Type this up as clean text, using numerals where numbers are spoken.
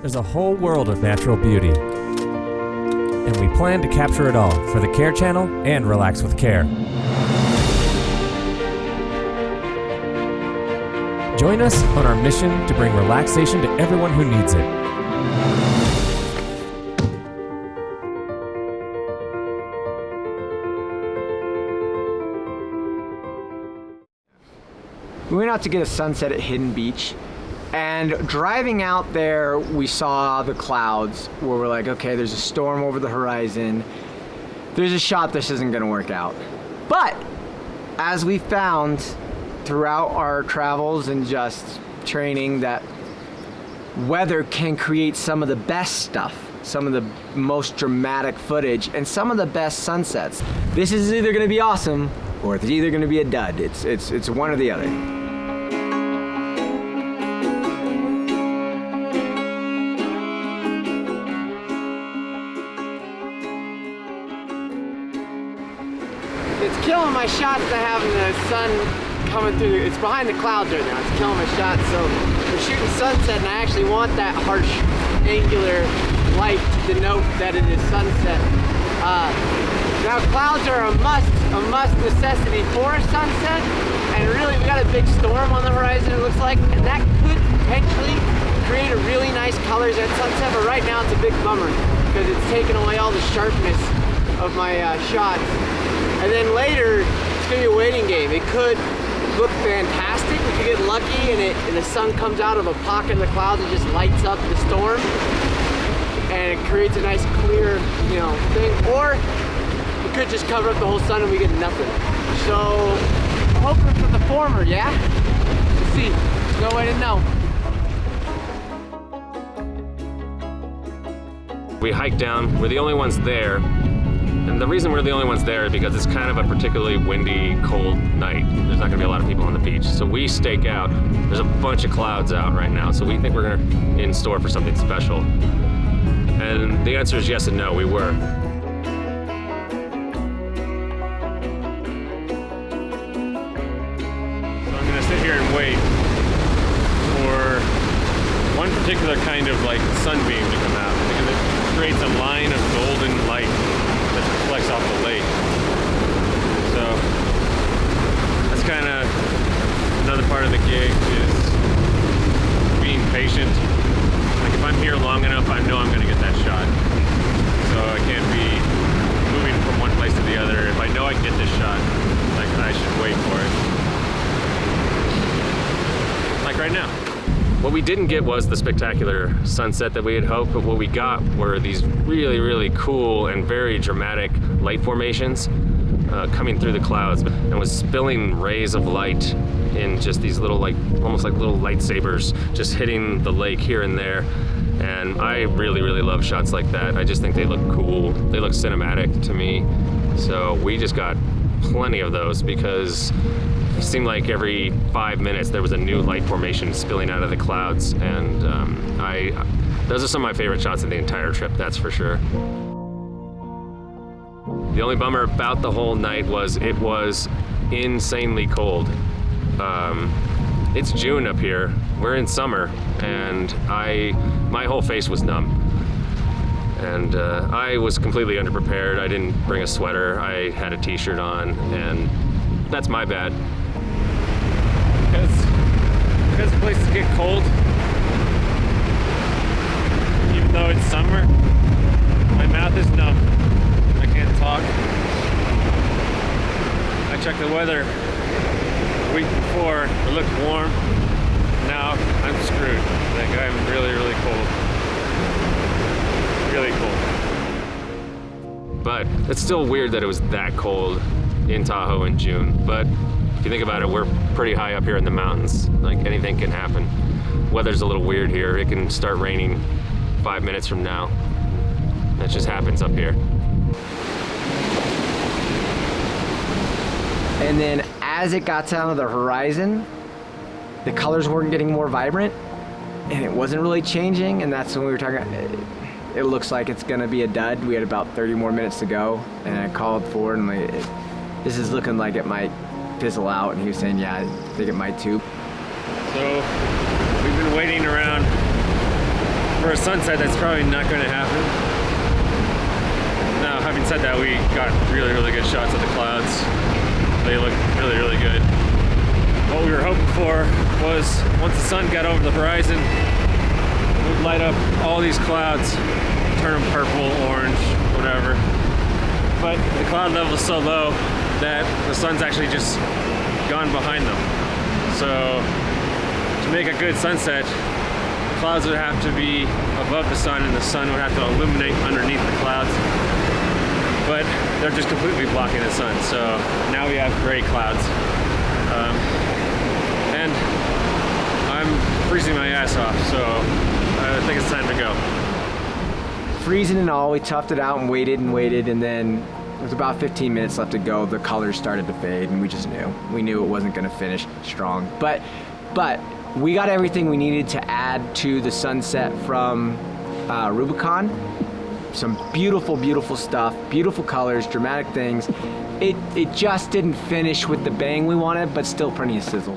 There's a whole world of natural beauty, and we plan to capture it all for the C.A.R.E channel and Relax with C.A.R.E. Join us on our mission to bring relaxation to everyone who needs it. We went out to get a sunset at Hidden Beach, and driving out there we saw the clouds where we're like, okay, there's a storm over the horizon. There's a shot this isn't gonna work out. But as we found throughout our travels and just training, that weather can create some of the best stuff, some of the most dramatic footage, and some of the best sunsets. This is either gonna be awesome or it's either gonna be a dud. It's one or the other. It's killing my shots to have the sun coming through. It's behind the clouds right now. It's killing my shots. So we're shooting sunset, and I actually want that harsh, angular light to denote that it is sunset. Now clouds are a must necessity for a sunset, and really we got a big storm on the horizon, it looks like, and that could potentially create a really nice colors at sunset. But right now it's a big bummer because it's taken away all the sharpness of my shots. And then later, it's gonna be a waiting game. It could look fantastic. We could get lucky and the sun comes out of a pocket of the clouds and just lights up the storm. And it creates a nice clear, thing. Or it could just cover up the whole sun and we get nothing. So, I'm hoping for the former, yeah? Let's see, there's no way to know. We hiked down, we're the only ones there. And the reason we're the only ones there is because it's kind of a particularly windy, cold night. There's not gonna be a lot of people on the beach. So we stake out. There's a bunch of clouds out right now. So we think we're in store for something special. And the answer is yes and no, we were. So I'm gonna sit here and wait for one particular kind of sunbeam to come out, because it creates a line of golden light that reflects off the lake. So that's kind of another part of the gig, is being patient. Like if I'm here long enough, I know I'm going to get that shot. So I can't be moving from one place to the other. If I know I can get this shot, I should wait for it. Like right now. What we didn't get was the spectacular sunset that we had hoped, but what we got were these really, really cool and very dramatic light formations coming through the clouds, and was spilling rays of light in just these little, almost like little lightsabers, just hitting the lake here and there. And I really, really love shots like that. I just think they look cool. They look cinematic to me. So we just got plenty of those, because it seemed like every 5 minutes there was a new light formation spilling out of the clouds, and those are some of my favorite shots of the entire trip, that's for sure. The only bummer about the whole night was it was insanely cold. It's June up here, we're in summer, and my whole face was numb. And I was completely underprepared. I didn't bring a sweater, I had a t-shirt on, and that's my bad. Because places get cold, even though it's summer, my mouth is numb. I can't talk. I checked the weather the week before, it looked warm. Now I'm screwed. I'm really, really cold. Really cold. But it's still weird that it was that cold in Tahoe in June. But if you think about it, we're pretty high up here in the mountains. Anything can happen. Weather's a little weird here. It can start raining 5 minutes from now. That just happens up here. And then as it got down to the horizon, the colors weren't getting more vibrant, and it wasn't really changing, and that's when we were talking, it looks like it's gonna be a dud. We had about 30 more minutes to go, and I called Ford, and this is looking like it might fizzle out, and he was saying, yeah, I think it might too. So we've been waiting around for a sunset, that's probably not going to happen. Now, having said that, we got really, really good shots of the clouds. They look really, really good. What we were hoping for was once the sun got over the horizon, it would light up all these clouds, turn them purple, orange, whatever. But the cloud level is so low that the sun's actually just gone behind them. So to make a good sunset, clouds would have to be above the sun and the sun would have to illuminate underneath the clouds. But they're just completely blocking the sun. So now we have gray clouds. And I'm freezing my ass off, so I think it's time to go. Freezing and all, we toughed it out and waited, and then with about 15 minutes left to go, the colors started to fade, and we just knew. We knew it wasn't gonna finish strong. But we got everything we needed to add to the sunset from Rubicon. Some beautiful, beautiful stuff, beautiful colors, dramatic things. It just didn't finish with the bang we wanted, but still plenty of sizzle.